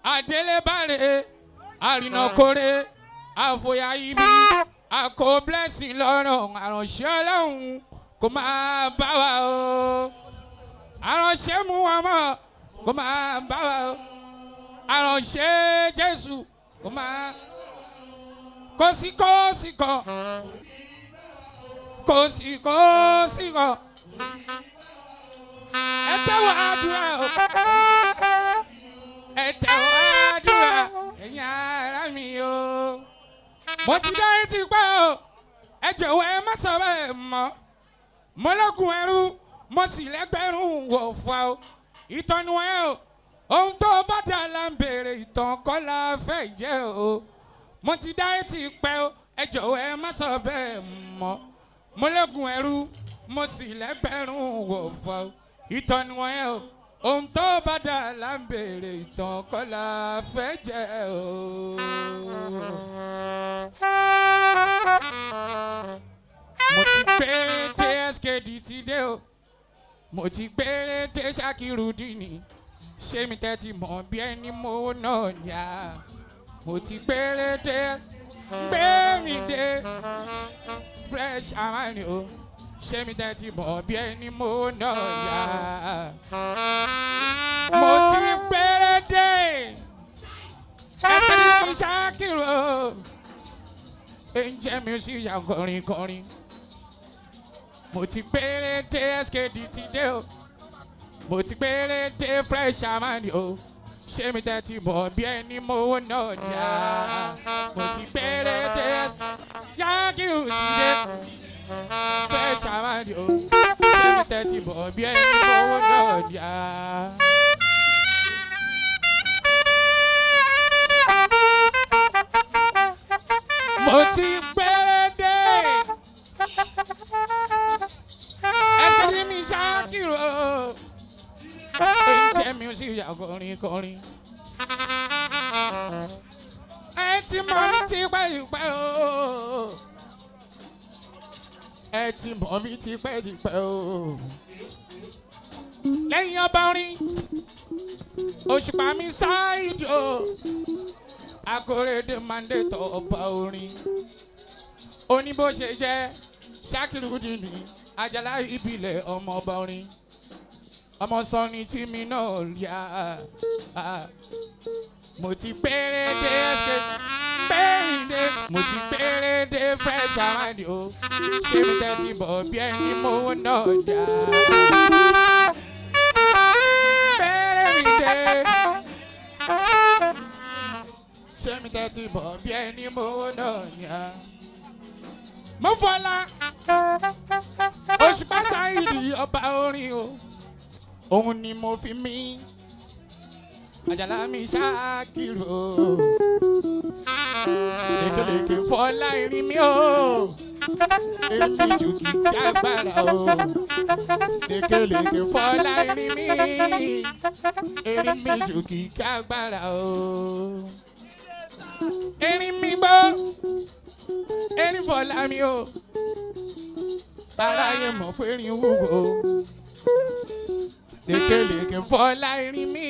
Adelebare, Arinokore, Avoya ibi, Ako blessing lọ́rùn, àránṣẹ́ Ọlọ́run kò máa bá wa o. Àránṣẹ́ Muhammad kò máa bá wa o. Àránṣẹ́ Jésù kò máa. Kò sí kan. Ẹ tẹ́wọ́ àdúrà o. Ẹ tẹ́wọ́ àdúrà ẹ̀yin ará mi o. Mo ti dá yín ti pẹ́ o. Ẹ jọ̀wọ́ ẹ má sọ bẹ́ẹ̀ mọ́. Mo lógun ẹrú, mo sì lẹ́gbẹ̀rún wò fà o. Ìtọ́nu ẹ o. Ohun tó bá dà la ń béèrè, ìtàn kọ́ la fẹ́ jẹ́ o. Mo ti dá yín ti pẹ́ o. Ẹ jọ̀wọ́ ẹ má sọ bẹ́ẹ̀ mọ́. Mo lógun ẹrú, mo sì lẹ́gbẹ̀rún wò fà o. Ìtọ́nu ẹ o. Ohun tó bá dà la ń béèrè, ìtàn kọ́ la fẹ́ jẹ́ o. Mo ti gbére dé SKD ti dé o. Mo ti gbére dé Sakirudeen. Ṣé mi tẹ́tí mọ̀ bí ẹni mo náà yá. Mo ti gbére dé gbé mi dé fresh amani o. Ṣé mi tẹ́tí mọ̀ bí ẹni mo náà yá. Mo ti gbére dé SKD Sakiru o. Ǹjẹ́ mi sì yà kọrin. Mo ti gbére dé SKD ti dé o. Mo ti gbére dé fresh amani o. Ṣé mi tẹ́tí mọ̀ bí ẹni mo náà yá. Mo ti gbére dé Sakiru ti dé fresh amani o. Ṣé mi tẹ́tí mọ̀ bí ẹni mo náà yá. Mo ti gbére dé SKD mi Sakiru o. Ǹjẹ́ mi ò sì yà kọrin. Ẹ ti mọ̀ mi tipẹ́ o. Ẹ ti mọ̀ mi tipẹ́ o. Lẹ́yìn ọba orin, Òṣùpá mi Saheed o. Akóredé mandate ọba orin. Ó ní bó ṣe jẹ́ Sakirudeen Ajala ìbílẹ̀ ọmọ ọba orin. Ọmọ sọni tí mi náà yá. Mo ti gbére dé gbére. Mo ti gbére dé fresh amani o. Ṣé mi tẹ́tí bọ̀ bí ẹni mo náà yá. Gbére mi dé. Ṣé mi tẹ́tí bọ̀ bí ẹni mo náà yá. Mo fọlá Òṣùpá Saheed ọba orin o. Òun ni mo fi mí Ajala mi Sakiru o. Lékeleke fọlá irin mi o. Irin mi jù kí kágbára o. Lékeleke fọlá irin mi. Irin mi jù kí kágbára o. Irin mi bọ́. Irin fọlá mi o. Aráyé mọ̀ pé irin wúwo. Lékeleke fọlá irin mi.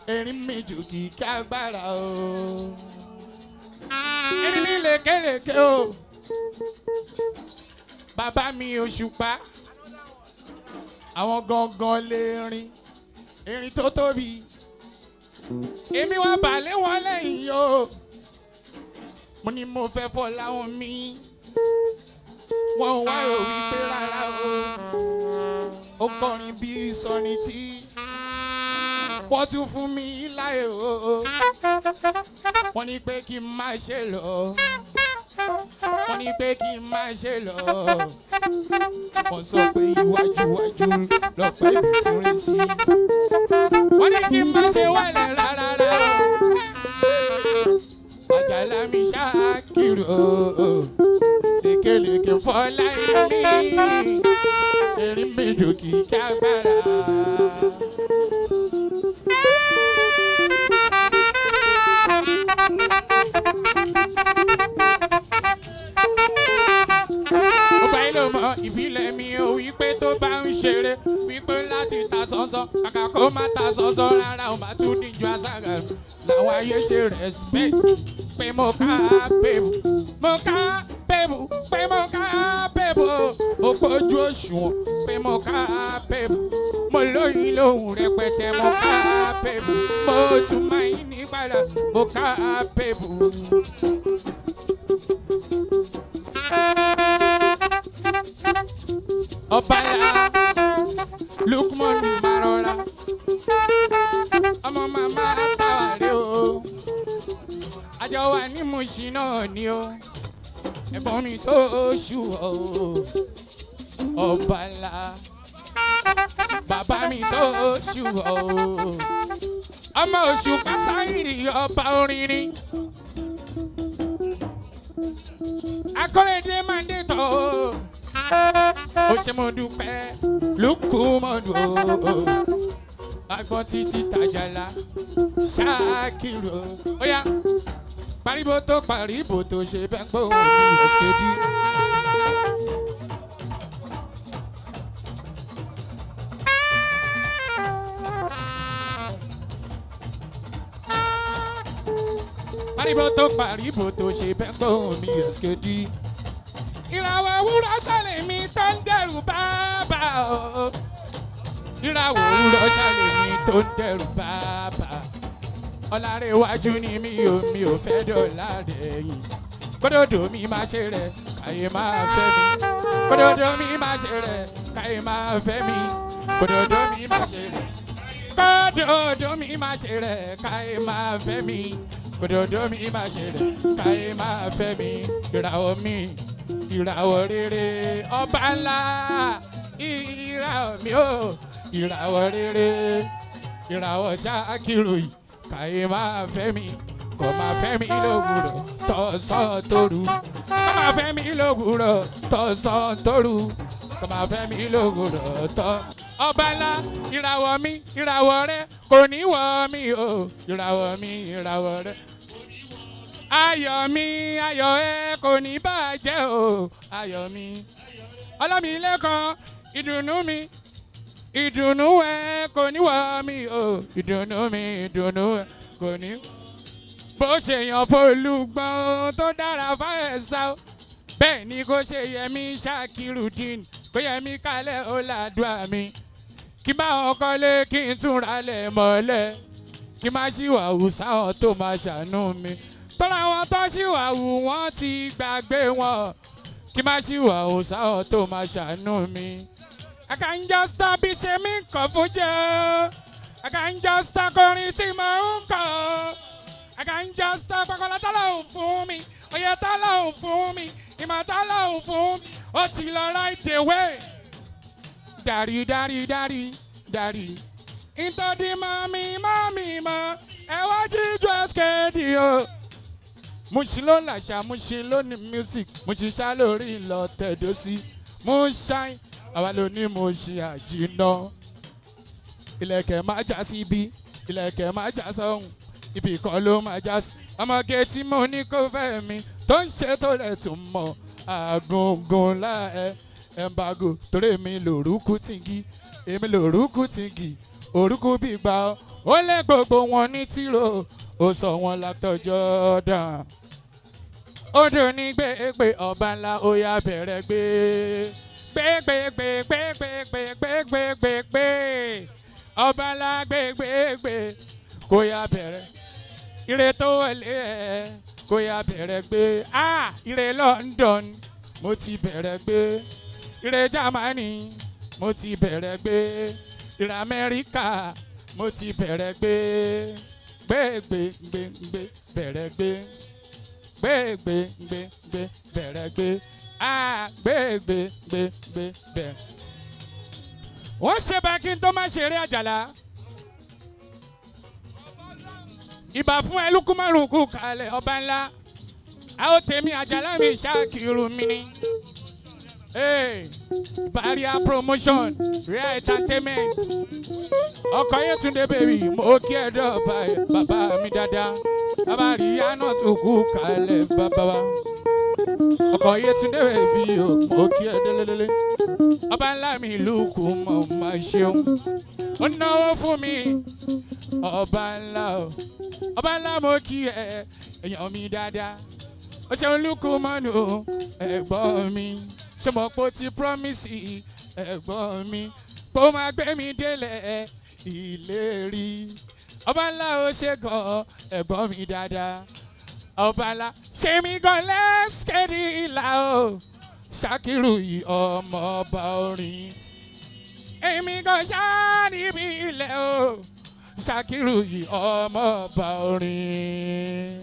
Irin mi jù kí kágbára o. Irin mi lékeleke o. Bàbá mi Òṣùpá. Àwọn gangan lè rin. Irin tó tóbi. Èmi wá balẹ̀ wọn lẹ́yìn o. Mo ní mo fẹ́ fọlá wọn mi. Wọ́n wá rò wípé rárá o. Ó kọrin bí sọni tí wọ́n tún fún mi láyè o. Wọ́n ní pé kí n má ṣe lọ. Wọ́n ní pé kí n má ṣe lọ. Wọ́n sọ pé iwájú lọ́pẹ́ ibi tí ń rìn sí. Wọ́n ní kí n má ṣe wálẹ̀ rárá. Ajala mi Sakiru o. Lékeleke fọlá irin mi. Irin mi jù kí kágbára. ṣeré wípé láti ta sọ́nsọ́ kàkà kó má ta sọ́nsọ́ rárá o máa tún níjọ àṣàgà làwọn ayé ṣe respect pé mo ká bèbù mo ká bèbù pé mo ká bèbù ó pójú òṣùwọ̀n pé mo ká bèbù mo lóyún lóhùn rẹpẹtẹ mo ká bèbù mo tún máa ń ní padà mo ká bèbù. Ọ̀bàlà Lukman Marola ọmọ màmá àtàwárí o àjọ wà ní Mùṣín náà ni o ẹ̀gbọ́n mi tó ṣù o Ọ̀bàlà bàbá mi tó ṣù o ọmọ Òṣùpá Sáyìrì ọba orin ni akọ́rẹ́dé máa ń dé tọ́ ó ṣe mo dúpẹ́ lókù mọ́dù agbọ́n títí Tajala Sakiru ó yá paribo tó ṣe bẹ́ẹ̀ pé òun ní òkèdí. Paribo tó ṣe bẹ́ẹ̀ pé òun ní òkèdí. Ìràwọ̀ òwúrọ̀ ṣàlẹ̀ mi tó ń dẹ̀rù bàbà o. Ìràwọ̀ òwúrọ̀ ṣàlẹ̀ mi tó ń dẹ̀rù bàbà. Ọlárẹ̀wájú ni mi ò fẹ́ dọ̀là rẹ̀ yìí. Kódòdó mi máa ṣe rẹ̀ káyé máa fẹ́ mi. Kódòdó mi máa ṣe rẹ̀ káyé máa fẹ́ mi. Kódòdó mi máa ṣe rẹ̀. Kódòdó mi máa ṣe rẹ̀ káyé máa fẹ́ mi. Kódòdó mi máa ṣe rẹ̀ káyé máa fẹ́ mi. Ìràwọ̀ mi. Ìràwọ̀ rere ọba ńlá ìràwọ̀ mi ò ìràwọ̀ rere ìràwọ̀ Sakiru yìí káyé máa fẹ́ mi kò máa fẹ́ mi lówùrọ̀ tọ̀sán tòru kò máa fẹ́ mi lówùrọ̀ tọ̀sán tòru kò máa fẹ́ mi lówùrọ̀ tọ̀. Ọba ńlá ìràwọ̀ mi ìràwọ̀ rẹ kò ní wọ̀ mí o ìràwọ̀ mi ìràwọ̀ rẹ. Ayọ̀ mi ayọ̀ ẹ kò ní bàjẹ́ o ayọ̀ mi Ọlámilékan ìdùnnú mi ìdùnnú ẹ kò ní wọ̀ mí o ìdùnnú mi ìdùnnú ẹ kò ní. Bó ṣe yàn f'Olúgbọ́n tó dára fáyẹ̀sà o bẹ́ẹ̀ ni kò ṣe yẹmí Sakirudeen kò yẹmí kalẹ̀ ó làdúrà mi kí n bá wọn kọ́lé kí n tún ralẹ̀ mọ́lẹ̀ kí n má ṣìwàwù sáwọn tó máa ṣàánú mi. Tọ́lá wọn tó ṣìwàwù wọ́n ti gbàgbé wọn kí má ṣìwàwù sáwọn tó máa ṣàánú mi. I can just stop bí ṣe mí kọ̀ fún jẹ́ I can just stop kọrin tí mo ń kọ̀ I can just stop kọ́kọ́lá tọ́lọ́hùn fún mi oyè tọ́lọ́hùn fún mi ìmọ̀ tọ́lọ́hùn fún mi ó ti lọ right away. Dari ìtọ́dí mọ́mí mọ́ ẹ wá jíjọ ẹ̀skẹ́dì o. Mùṣín ló làṣà Mùṣín ló ní music Mùṣín ṣá lórí ìlọ tẹ̀dó sí Mùṣín àwa ló ní Mùṣín àjìnà. Ilẹ̀kẹ̀ máa já sí ibi ilẹ̀kẹ̀ máa já sọ́hùn ibì kan ló máa já sí. Ọmọge tí mo ní kó fẹ́ mi tó ń ṣe tó rẹ̀ tún mọ̀ àgùngùn láẹ̀ ẹ̀ǹbàgò torí èmi lòrúkú tìǹgì èmi lòrúkú tìǹgì òrúkú bí gbà ó lé gbogbo wọn ní tìró ó sọ wọn látọjọ́ dàn. Odò ní gbégbé ọba ńlá ó yá bẹ̀rẹ̀ gbé ọba ńlá gbégbé kó yá bẹ̀rẹ̀ ire tó wọlé ẹ̀ kó yá bẹ̀rẹ̀ gbé ire London mo ti bẹ̀rẹ̀ gbé ire Germany mo ti bẹ̀rẹ̀ gbé ire Amẹ́ríkà mo ti bẹ̀rẹ̀ gbé bẹ̀rẹ̀ gbé bẹ̀rẹ̀ gbé bẹ̀rẹ̀ gbé. Wọ́n ṣe bá kí n tó má ṣeré Àjàlá. Ìbà fún ẹ Lukman kú kalẹ̀ ọba ńlá. A ó tèmi Àjàlá mi Sakiru mi ni. Barrier promotion Rare Entertainment ọkọ̀ Yétúndé bèbí mo kí ẹ dọ́ọ̀bà bàbá mi dáadáa bàbá ríyá náà tún kú kalẹ̀ bàbá wa. ọkọ̀ Yétúndé bí o mo kí ẹ délélélé ọba ńlá mi lùkù mọ̀ máa ṣeun ó náwó fún mi ọba ńlá mo kí ẹ èèyàn mi dáadáa ó ṣeun lùkù mọ́nù ẹ̀gbọ́n mi ṣe mọ̀ pé ó ti promise ẹ̀gbọ́n mi pé ó máa gbé mi délẹ̀ ìlérí ọba ńlá ó ṣe gan ẹ̀gbọ́n mi dáadáa ọba ńlá ṣe mí gan lẹ́sìkẹ́dì ìlà o Sakiru yìí ọmọ ọba orin èmi gan ṣáà níbi ilẹ̀ o Sakiru yìí ọmọ ọba orin.